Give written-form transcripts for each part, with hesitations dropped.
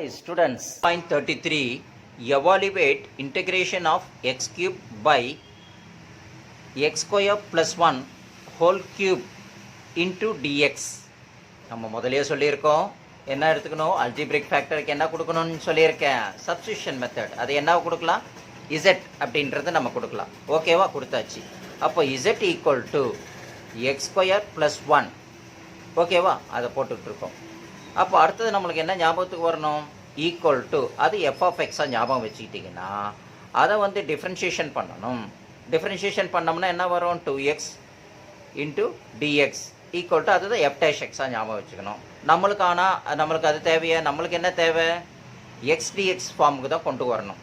Hi students, point 33, evaluate integration of x cube by x square plus 1 whole cube into dx. நம்ம முதலியே சொல்லியிருக்கோம் என்ன எடுத்துக்கணும், algebraic ஃபேக்டருக்கு என்ன கொடுக்கணும்னு சொல்லியிருக்கேன், சப்ஸ்டியூஷன் மெத்தட். அது என்ன கொடுக்கலாம், z அப்படின்றது நம்ம கொடுக்கலாம். ஓகேவா, கொடுத்தாச்சு. அப்போ z equal to X square plus 1. ஓகேவா, அதை போட்டுட்ருக்கோம். அப்போ அடுத்தது நம்மளுக்கு என்ன ஞாபகத்துக்கு வரணும், ஈக்குவல் டு அது எஃப் ஆஃப் எக்ஸாக ஞாபகம் வச்சுக்கிட்டிங்கன்னா அதை வந்து டிஃப்ரென்ஷியேஷன் பண்ணணும். டிஃப்ரென்ஷியேஷன் பண்ணோம்னா என்ன வரும், 2x into dx equal to அதுதான் எஃப் டேஷ் எக்ஸாக ஞாபகம் வச்சுக்கணும். நம்மளுக்கு அது தேவையா, நம்மளுக்கு என்ன தேவை, எக்ஸ் டிஎக்ஸ் ஃபார்முக்கு தான் கொண்டு வரணும்.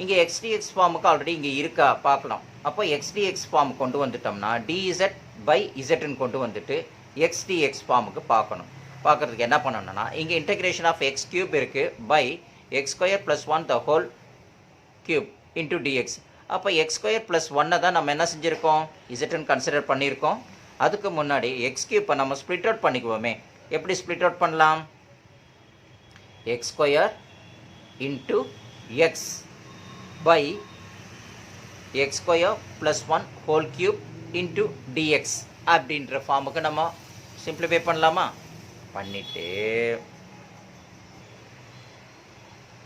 இங்கே எக்ஸ் டிஎக்ஸ் ஃபார்முக்கு ஆல்ரெடி இங்கே இருக்கா பார்க்கலாம். அப்போ எக்ஸ் டிஎக்ஸ் ஃபார்ம் கொண்டு வந்துட்டோம்னா டிஇசட் பை இசட்னு கொண்டு வந்துட்டு எக்ஸ் டிஎக்ஸ் ஃபார்முக்கு பார்க்குறதுக்கு என்ன பண்ணணும்னா இங்கே இன்டெகிரேஷன் ஆஃப் எக்ஸ் கியூப் இருக்குது by X square plus 1 the whole cube into dx. அப்போ எக்ஸ் ஸ்கொயர் ப்ளஸ் 1 தான் நம்ம என்ன செஞ்சுருக்கோம், இசட்னு கன்சிடர் பண்ணியிருக்கோம். அதுக்கு முன்னாடி எக்ஸ் கியூப்பை நம்ம ஸ்ப்ளிட் அவுட் பண்ணிக்குவோமே. எப்படி ஸ்ப்ளிட் அவுட் பண்ணலாம், X square into X by X square plus 1 whole cube into DX அப்படின்ற ஃபார்முக்கு நம்ம சிம்பிளிஃபை பண்ணலாமா. பண்ணிவிட்டு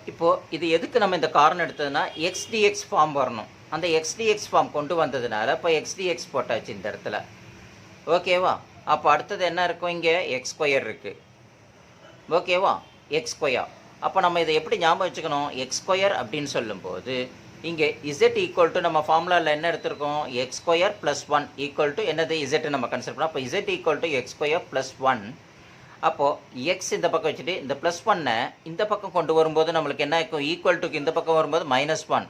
இப்போது இது எதுக்கு நம்ம இந்த காரணம் எடுத்ததுன்னா எக்ஸ்டிஎக்ஸ் ஃபார்ம் வரணும். அந்த எக்ஸ்டிஎக்ஸ் ஃபார்ம் கொண்டு வந்ததுனால இப்போ எக்ஸ்டிஎக்ஸ் போட்டாச்சு இந்த இடத்துல. ஓகேவா, அப்போ அடுத்தது என்ன இருக்கும், இங்கே எக்ஸ் ஸ்கொயர் இருக்குது. ஓகேவா, எக்ஸ் ஸ்கொயர். அப்போ நம்ம இதை எப்படி ஞாபகம் வச்சுக்கணும், எக்ஸ் ஸ்கொயர் அப்படின்னு சொல்லும்போது இங்கே இசட் ஈக்குவல் டு நம்ம ஃபார்முலாவில் என்ன எடுத்திருக்கோம், X square plus 1 equal to என்னது, இசட்டு நம்ம கன்சிடர் பண்ணோம். அப்போ Z equal to X square plus 1. அப்போது எக்ஸ் இந்த பக்கம் வச்சுட்டு இந்த ப்ளஸ் 1 இந்த பக்கம் கொண்டு வரும்போது நம்மளுக்கு என்ன இருக்கும், ஈக்குவல் டுக்கு இந்த பக்கம் வரும்போது -1.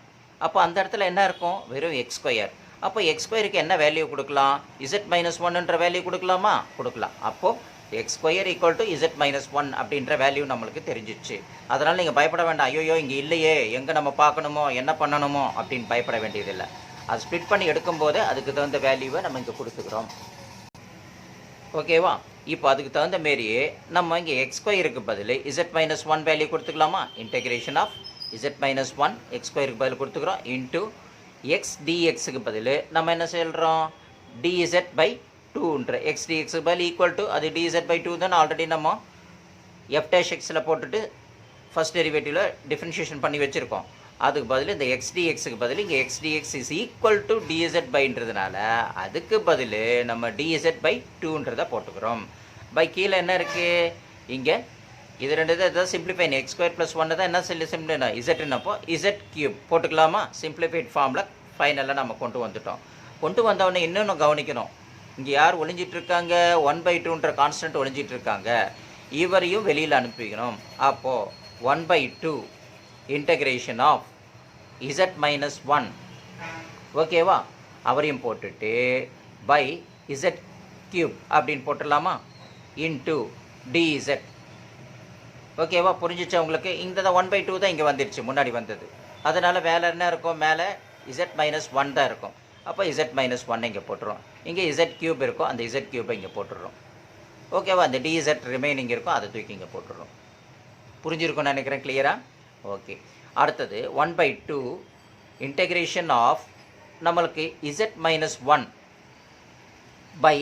அப்போ அந்த இடத்துல என்ன இருக்கும், வெறும் எக்ஸ் ஸ்கொயர். அப்போ எக்ஸ் ஸ்கொயருக்கு என்ன வேல்யூ கொடுக்கலாம், இசட் -1ன்ற வேல்யூ கொடுக்கலாமா, கொடுக்கலாம். அப்போது X square equal to Z -1 அப்படின்ற வேல்யூ நம்மளுக்கு தெரிஞ்சிச்சு. அதனால் நீங்கள் பயப்பட வேண்டாம், ஐயோயோ இங்கே இல்லையே, எங்கே நம்ம பார்க்கணுமோ என்ன பண்ணணுமோ அப்படின்னு பயப்பட வேண்டியதில்லை. அது ஸ்ப்ளிட் பண்ணி எடுக்கும்போது அதுக்கு தகுந்த வேல்யூவை நம்ம இங்கே கொடுத்துக்கிறோம். ஓகேவா, இப்போ அதுக்கு தகுந்த மாரியே நம்ம இங்கே எக்ஸ் ஸ்கொயருக்கு பதில் இசட் -1 வேல்யூ கொடுத்துக்கலாமா. இன்டெகிரேஷன் ஆஃப் இசட் -1 எக்ஸ் ஸ்கொயருக்கு பதில் கொடுத்துக்கிறோம் இன்ட்டு எக்ஸ் டிஎக்ஸுக்கு பதில் நம்ம என்ன சொல்கிறோம், டிஇசட் பை 2ன்ற எக்ஸ் டிஎக்ஸுக்கு பதில் ஈக்குவல் டு அது டிஇசட் பை 2 தான் ஆல்ரெடி நம்ம எஃப் டேஷ் எக்ஸில் போட்டுட்டு ஃபஸ்ட் டெரிவேட்டிவில் டிஃப்ரென்ஷியேஷன் பண்ணி வச்சுருக்கோம். அதுக்கு பதில் இந்த எக்ஸ் டிஎக்ஸுக்கு பதில் இங்கே X DX is equal to DZ பைன்றதுனால அதுக்கு பதில் நம்ம டிஇசட் பை 2ன்றதை போட்டுக்கிறோம். பை கீழே என்ன இருக்குது, இங்கே இது ரெண்டு தான் சிம்பிளிஃபை, எக்ஸ் ஸ்கொயர் ப்ளஸ் 1 தான் என்ன சிம்பிளிஃபை இசட்னப்போ இசட் கியூப் போட்டுக்கலாமா. சிம்பிளிஃபைட் ஃபார்மில் ஃபைனலாக நம்ம கொண்டு வந்துட்டோம். கொண்டு வந்தவொடனே இன்னொன்று கவனிக்கணும், இங்கே யார் ஒழிஞ்சிட்ருக்காங்க, 1/2ன்ற கான்ஸ்டன்ட் ஒழிஞ்சிட்ருக்காங்க. இவரையும் வெளியில் அனுப்பிக்கணும். அப்போது 1/2 இன்டகிரேஷன் ஆஃப் இசட் -1 ஓகேவா, அவரையும் போட்டுட்டு பை இசட் கியூப் அப்படின்னு போட்டுடலாமா இன்ட்டு டிஇசட். ஓகேவா, புரிஞ்சிச்சா உங்களுக்கு. இந்த 1/2 தான் இங்கே வந்துடுச்சு, முன்னாடி வந்தது. அதனால் வேலை என்ன இருக்கும், மேலே இசட் -1 தான் இருக்கும். அப்போ இசட் -1 இங்கே போட்டுரும். இங்கே இசட் கியூப் இருக்கும், அந்த இசட் கியூப்பை இங்கே போட்டுடுறோம். ஓகேவா, அந்த டிஇசட் ரிமைனிங் இருக்கும், அதை தூக்கி இங்கே போட்டுடுறோம். புரிஞ்சிருக்கும்னு நினைக்கிறேன், கிளியராக. ஓகே, அடுத்தது 1/2 இன்டெகிரேஷன் ஆஃப் நம்மளுக்கு z -1 by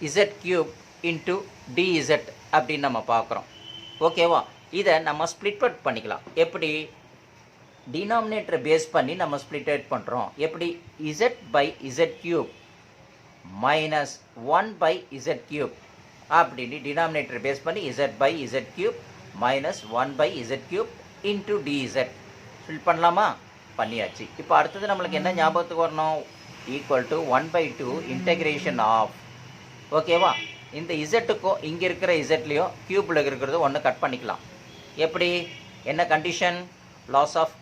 z cube into dz அப்படின்னு நம்ம பார்க்குறோம். ஓகேவா, இதை நம்ம ஸ்ப்ளிட் அவுட் பண்ணிக்கலாம். எப்படி, டினாமினேட்டரை பேஸ் பண்ணி நம்ம ஸ்ப்ளிட் அவுட் பண்ணுறோம். எப்படி, z by z cube -1/z cube அப்படின்னு டினாமினேட்டரை பேஸ் பண்ணி z by z cube -1/z cube into dz fill பண்ணலாமா. பண்ணியாச்சு. இப்போ அடுத்தது நம்மளுக்கு என்ன ஞாபகத்துக்கு வரணும், ஈக்குவல் டு 1/2 இன்டெகிரேஷன் ஆஃப். ஓகேவா, இந்த இசட்டுக்கும் இங்கே இருக்கிற இசட்லேயும் கியூப்பில் இருக்கிறது ஒன்று கட் பண்ணிக்கலாம். எப்படி, என்ன கண்டிஷன், லாஸ் ஆஃப்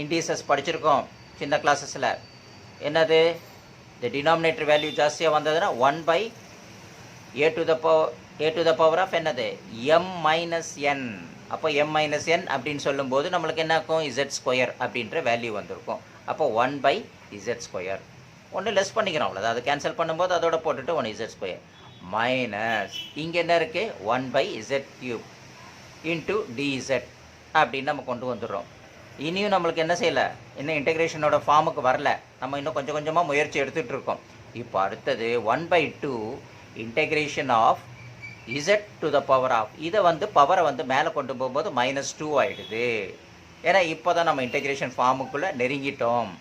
இண்டீசஸ் படிச்சிருக்கோம் சின்ன கிளாஸஸில். என்னது, இந்த டினாமினேட்டர் வேல்யூ ஜாஸ்தியாக வந்ததுன்னா 1/a to the power of என்னது m-n. அப்போ m-n அப்படின்னு சொல்லும்போது நம்மளுக்கு என்ன இருக்கும், இசட் ஸ்கொயர் அப்படின்ற வேல்யூ வந்திருக்கும். அப்போ 1/z ஸ்கொயர் ஒன்று லெஸ் பண்ணிக்கிறோம், அவ்வளோதான். அதை கேன்சல் பண்ணும்போது அதோட போட்டுட்டு 1z ஸ்கொயர் மைனஸ் இங்கே என்ன இருக்குது 1/z கியூப் இன்ட்டு டிஇசட் அப்படின்னு நம்ம கொண்டு வந்துடுறோம். இனியும் நம்மளுக்கு என்ன செய்யலை, இன்னும் இன்டெகிரேஷனோட ஃபார்முக்கு வரல, நம்ம இன்னும் கொஞ்சம் கொஞ்சமாக முயற்சி எடுத்துகிட்டு இருக்கோம். இப்போ அடுத்தது 1/2 integration of z to the power of, இதை வந்து பவரை வந்து மேலே கொண்டு போகும்போது -2 ஆகிடுது. ஏன்னா இப்போ தான் நம்ம இன்டெகிரேஷன் ஃபார்முக்குள்ளே நெருங்கிட்டோம்.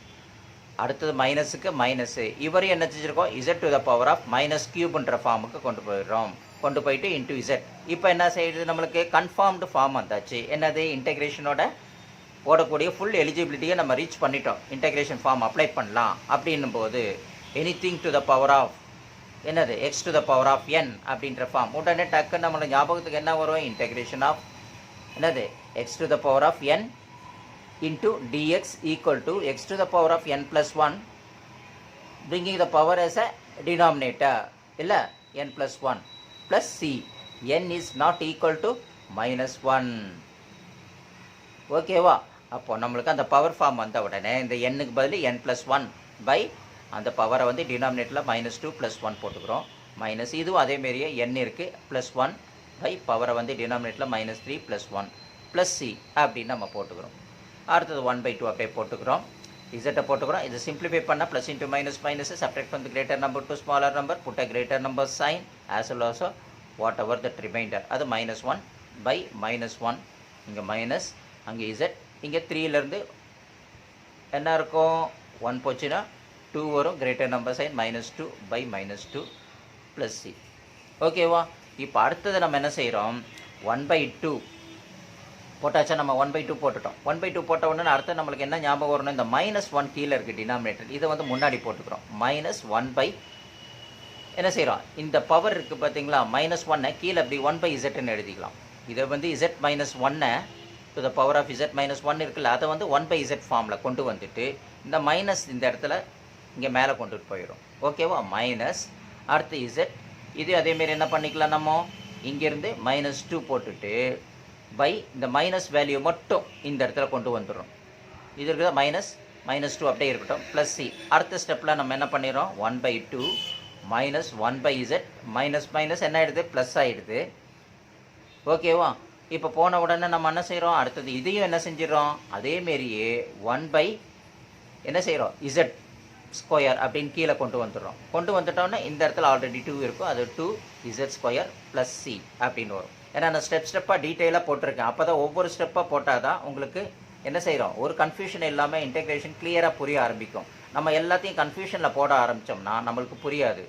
அடுத்தது மைனஸுக்கு மைனஸு, இவரையும் என்ன செஞ்சுருக்கோம், z to the power of -3 ஃபார்முக்கு கொண்டு போயிடுறோம். கொண்டு போயிட்டு இன்ட்டு இசட். இப்போ என்ன செய்யுது, நம்மளுக்கு கன்ஃபார்ம்டு ஃபார்ம் வந்தாச்சு. என்னது, இன்டெகிரேஷனோட போடக்கூடிய ஃபுல் எலிஜிபிலிட்டியை நம்ம ரீச் பண்ணிட்டோம். இன்டெகிரேஷன் ஃபார்ம் அப்ளை பண்ணலாம் அப்படின்னும் போது anything to the power of என்னது x to the power of n அப்படின்ற ஃபார்ம் உடனே டக்குன்னு நம்மளோட ஞாபகத்துக்கு என்ன வரும், இன்டெகிரேஷன் ஆஃப் என்னது x to the power of n into dx equal to x to the power of n + 1 bringing the power as a denominator இல்லை n + 1 plus c, n is not equal to -1. ஓகேவா? அப்போ நம்மளுக்கு அந்த power form வந்த உடனே இந்த n-க்கு பதில் n + 1 by அந்த பவரை வந்து டினாமினேட்டரில் -2 + 1 போட்டுக்கிறோம். மைனஸ் இதுவும் அதேமாரியே n இருக்குது +1 பை பவரை வந்து டினாமினேட்டரில் -3 + 1 + c அப்படின்னு நம்ம போட்டுக்கிறோம். அடுத்தது 1/2 அப்படியே போட்டுக்கிறோம். இசட்டை போட்டுக்கிறோம். இது சிம்பிளிஃபை பண்ணால் plus into minus minus subtract from the greater number to smaller number, put a greater number sign as well also whatever that reminder. அது -1 பை -1, இங்கே மைனஸ், அங்கே இசட், இங்கே 3லேருந்து என்ன இருக்கும், 1 போச்சுன்னா 2 வரும், greater number sign -2 by -2 plus C. ஓகேவா? இப்போ அடுத்தது நம்ம என்ன செய்கிறோம், 1/2 போட்டாச்சா, நம்ம 1/2 போட்டுட்டோம். 1/2 போட்ட உடனே அடுத்து நம்மளுக்கு என்ன ஞாபகம் வரணும், இந்த -1 கீழே இருக்குது டினாமினேட்டர், இதை வந்து முன்னாடி போட்டுக்கிறோம். -1 என்ன செய்கிறோம், இந்த பவர் இருக்குது பார்த்தீங்களா, -1 கீழே அப்படி 1/zன்னு எழுதிக்கலாம். இதை வந்து z -1 to the power of z -1 இருக்குல்ல, அதை வந்து 1/z ஃபார்மில் கொண்டு வந்துட்டு இந்த மைனஸ் இந்த இடத்துல இங்கே மேலே கொண்டுட்டு போயிடும். ஓகேவா? மைனஸ், அடுத்து z, இது அதேமாரி என்ன பண்ணிக்கலாம், நம்ம இங்கேருந்து -2 போட்டுட்டு பை இந்த மைனஸ் வேல்யூ மட்டும் இந்த இடத்துல கொண்டு வந்துடும். இது இருக்குதா, -2 அப்படியே இருக்கட்டும், ப்ளஸ் சி. அடுத்த ஸ்டெப்பில் நம்ம என்ன பண்ணிடுறோம், 1/2 -1/z மைனஸ் மைனஸ் என்ன ஆகிடுது, ப்ளஸ் ஆகிடுது. ஓகேவா? இப்போ போன உடனே நம்ம என்ன செய்கிறோம், அடுத்தது இதையும் என்ன செஞ்சிடறோம், அதேமாரியே 1 என்ன செய்கிறோம், z² அப்படின்னு கீழே கொண்டு வந்துடுறோம். கொண்டு வந்துட்டோன்னா இந்த இடத்துல ஆல்ரெடி 2 இருக்கும், அது 2z² + c அப்படின்னு வரும். ஏன்னா நான் ஸ்டெப்பாக டீட்டெயிலாக போட்டிருக்கேன். அப்போ தான் ஒவ்வொரு ஸ்டெப்பாக போட்டால் தான் உங்களுக்கு என்ன செய்கிறோம், ஒரு கன்ஃபியூஷன் இல்லாமல் இன்டெகிரேஷன் கிளியராக புரிய ஆரம்பிக்கும். நம்ம எல்லாத்தையும் கன்ஃபியூஷனில் போட ஆரம்பித்தோம்னா நம்மளுக்கு புரியாது.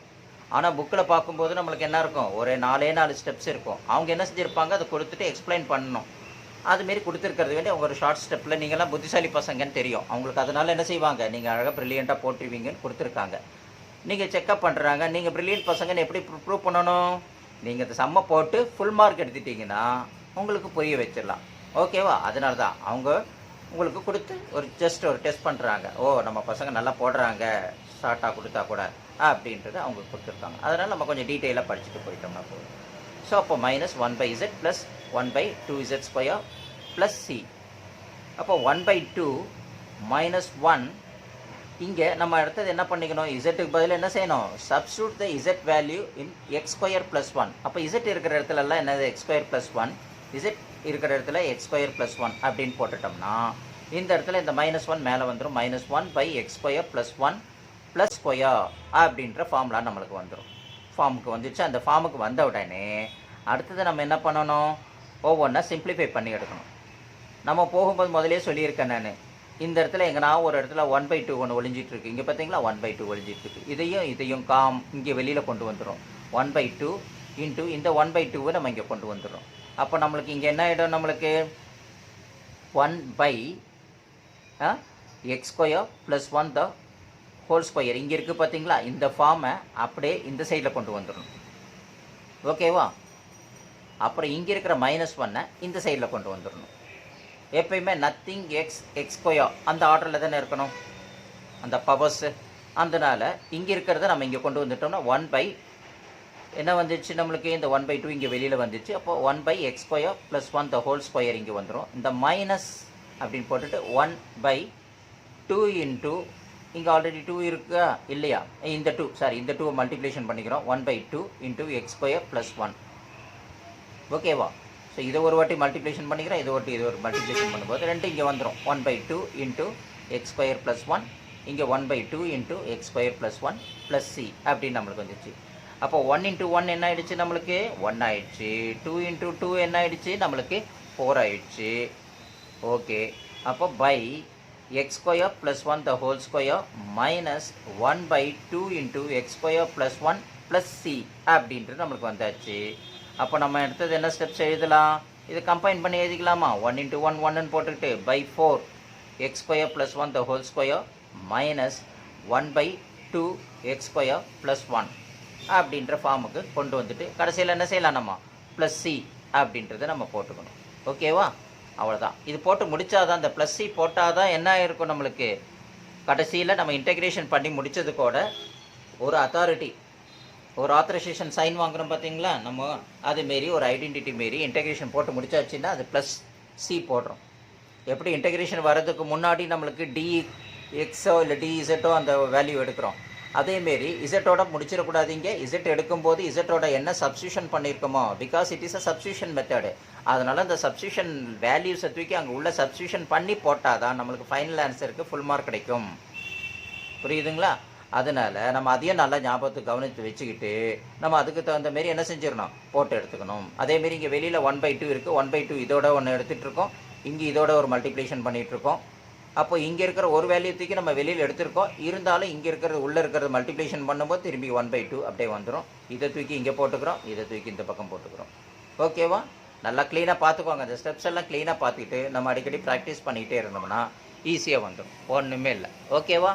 ஆனால் புக்கில் பார்க்கும்போது நம்மளுக்கு என்ன இருக்கும், ஒரு 4 ஸ்டெப்ஸ் இருக்கும். அவங்க என்ன செஞ்சுருப்பாங்க, அதை கொடுத்துட்டு எக்ஸ்பிளைன் பண்ணணும். அதுமாரி கொடுத்துருக்கிறது வேண்டிய அவங்க ஒரு ஷார்ட் ஸ்டெப்பில், நீங்கள்லாம் புத்திசாலி பசங்கன்னு தெரியும் அவங்களுக்கு, அதனால் என்ன செய்வாங்க, நீங்கள் அழகாக ப்ரில்லியண்ட்டாக போட்டுருவீங்கன்னு கொடுத்துருக்காங்க. நீங்கள் செக்அப் பண்ணுறாங்க, நீங்கள் ப்ரில்லியன்ட் பசங்கன்னு எப்படி ப்ரூவ் பண்ணணும், நீங்கள் இந்த சம்மை போட்டு ஃபுல் மார்க் எடுத்துட்டிங்கன்னா உங்களுக்கு புரிய வச்சிடலாம். ஓகேவா? அதனால தான் அவங்க உங்களுக்கு கொடுத்து ஒரு ஜஸ்ட் ஒரு டெஸ்ட் பண்ணுறாங்க. ஓ, நம்ம பசங்க நல்லா போடுறாங்க ஷார்ட்டாக கொடுத்தா கூட அப்படின்றது அவங்க கொடுத்துருக்காங்க. அதனால் நம்ம கொஞ்சம் டீட்டெயிலாக படிச்சுட்டு போயிட்டோம்னா போதும். ஸோ அப்போ -1/z plus 1/2z² plus c. அப்போ 1/2 -1, இங்கே நம்ம அடுத்தது என்ன பண்ணிக்கணும், இசட்டுக்கு பதில் என்ன செய்யணும், substitute the Z value in x² + 1. அப்போ இசட் இருக்கிற இடத்துலலாம் என்னது, x² + 1, இசட் இருக்கிற இடத்துல x² + 1 அப்படின்னு போட்டுட்டோம்னா இந்த இடத்துல இந்த -1 மேலே வந்துடும், -1/x² + 1 + ஸ்கொயர் அப்படின்ற ஃபார்முலா நம்மளுக்கு வந்துடும். ஃபார்முக்கு வந்துடுச்சு. அந்த ஃபார்முக்கு வந்த உடனே அடுத்தது நம்ம என்ன பண்ணணும், ஒவ்வொன்றா சிம்பிளிஃபை பண்ணி எடுக்கணும். நம்ம போகும்போது முதலே சொல்லியிருக்கேன் நான், இந்த இடத்துல எங்கன்னா ஒரு இடத்துல 1/2 ஒன்று ஒழிஞ்சிட்ருக்கு, இங்கே பார்த்தீங்களா 1/2 ஒழிஞ்சிட்ருக்கு. இதையும் இங்கே வெளியில் கொண்டு வந்துடும். 1/2 இன்ட்டு இந்த 1/2 நம்ம இங்கே கொண்டு வந்துடுறோம். அப்போ நம்மளுக்கு இங்கே என்ன ஆகிடும், நம்மளுக்கு 1/x² + 1 த ஹோல் ஸ்கொயர் இங்கே இருக்குது பார்த்தீங்களா, இந்த ஃபார்மை அப்படியே இந்த சைடில் கொண்டு வந்துடணும். ஓகேவா? அப்புறம் இங்கே இருக்கிற -1 இந்த சைடில் கொண்டு வந்துடணும். எப்பயுமே நத்திங் x² அந்த ஆர்டரில் தானே இருக்கணும் அந்த பவர்ஸு. அதனால் இங்கே இருக்கிறத நம்ம இங்கே கொண்டு வந்துட்டோம்னா 1 என்ன வந்துச்சு நம்மளுக்கு, இந்த 1/2 இங்கே வெளியில் வந்துச்சு. அப்போ 1/x² + 1 த ஹோல் ஸ்கொயர் இங்கே வந்துடும். இந்த மைனஸ் அப்படின்னு போட்டுட்டு 1/2 இன்ட்டு இங்கே ஆல்ரெடி 2 இருக்கா இல்லையா, இந்த 2 மல்டிப்ளிகேஷன் பண்ணிக்கிறோம். 1/2 இன்ட்டு x² + 1. ஓகேவா? ஸோ இதை ஒரு வாட்டி மல்டிப்ளிகேஷன் பண்ணிக்கிறேன், இது ஒரு மல்டிப்ளிகேஷன் பண்ணும்போது ரெண்டு இங்கே வந்துடும். 1/2 இன்ட்டு எக்ஸ் ஸ்கொயர் ப்ளஸ் 1, இங்கே 1/2 into x square plus 1 plus C அப்படின்னு நம்மளுக்கு வந்துச்சு. அப்போ 1 இன்ட்டு 1 என்ன ஆயிடுச்சு நம்மளுக்கு 1 ஆயிடுச்சு. 2 இன்ட்டு 2 என்ன ஆயிடுச்சு நம்மளுக்கு 4 ஆயிடுச்சு. ஓகே, அப்போ by X square plus 1 the whole square minus 1/2 into x square plus 1 plus C அப்படின்ட்டு நம்மளுக்கு வந்தாச்சு. அப்போ நம்ம எடுத்தது என்ன ஸ்டெப்ஸ் எழுதலாம், இது கம்பைன் பண்ணி எழுதிக்கலாமா? 1 இன்ட்டு 1 1ன்னு போட்டுக்கிட்டு by 4 x square plus 1 the whole square minus 1/2 x square plus 1 அப்படின்ற ஃபார்முக்கு கொண்டு வந்துட்டு கடைசியில் என்ன செய்யலாம், நம்ம ப்ளஸ் சி அப்படின்றத நம்ம போட்டுக்கணும். ஓகேவா? அவ்வளோதான். இது போட்டு முடித்தாதான், இந்த ப்ளஸ் சி போட்டால் தான் என்ன இருக்கும் நம்மளுக்கு கடைசியில் நம்ம இன்டெகிரேஷன் பண்ணி முடித்தது கூட ஒரு அத்தாரிட்டி, ஒரு ஆத்தரைசேஷன் சைன் வாங்குகிறோம் பார்த்தீங்களா நம்ம, அதுமாரி ஒரு ஐடென்டிட்டி மாரி இன்டெகிரேஷன் போட்டு முடிச்சாச்சுன்னா அது ப்ளஸ் சி போடுறோம். எப்படி இன்டெகிரேஷன் வர்றதுக்கு முன்னாடி நம்மளுக்கு டிஎக்ஸோ இல்லை டிஇசட்டோ அந்த வேல்யூ எடுக்கிறோம், அதேமாரி இசட்டோட முடிச்சிடக்கூடாது. இங்கே இசட் எடுக்கும்போது இசட்டோட என்ன சப்ஸ்டியூஷன் பண்ணியிருக்கோமோ, because it is a substitution method, அதனால் அந்த சப்ஸ்டியூஷன் வேல்யூஸை தூக்கி அங்கே உள்ள சப்ஸ்டியூஷன் பண்ணி போட்டால் தான் நம்மளுக்கு ஃபைனல் ஆன்சருக்கு ஃபுல் மார்க் கிடைக்கும். புரியுதுங்களா? அதனால் நம்ம அதையும் நல்லா ஞாபகத்துக்கு கவனித்து வச்சுக்கிட்டு நம்ம அதுக்கு தகுந்த மாரி என்ன செஞ்சிடணும், போட்டு எடுத்துக்கணும். அதேமாரி இங்கே வெளியில் 1/2 இருக்குது, 1/2 இதோட ஒன்று எடுத்துகிட்டு இருக்கோம், இங்கே இதோட ஒரு மல்டிப்ளிகேஷன் பண்ணிகிட்ருக்கோம். அப்போ இங்கே இருக்கிற ஒரு வேல்யூ தூக்கி நம்ம வெளியில் எடுத்திருக்கோம், இருந்தாலும் இங்கே இருக்கிறது உள்ளே இருக்கிறது மல்டிப்ளிகேஷன் பண்ணும்போது திரும்பி 1/2 அப்படியே வந்துடும். இதை தூக்கி இங்கே போட்டுக்கிறோம், இதை தூக்கி இந்த பக்கம் போட்டுக்கிறோம். ஓகேவா? நல்லா க்ளீனாக பார்த்துக்கோங்க. அந்த ஸ்டெப்ஸ் எல்லாம் க்ளீனாக பார்த்துக்கிட்டு நம்ம அடிக்கடி ப்ராக்டிஸ் பண்ணிக்கிட்டே இருந்தோம்னா ஈஸியாக வந்துடும், ஒன்றுமே இல்லை. ஓகேவா?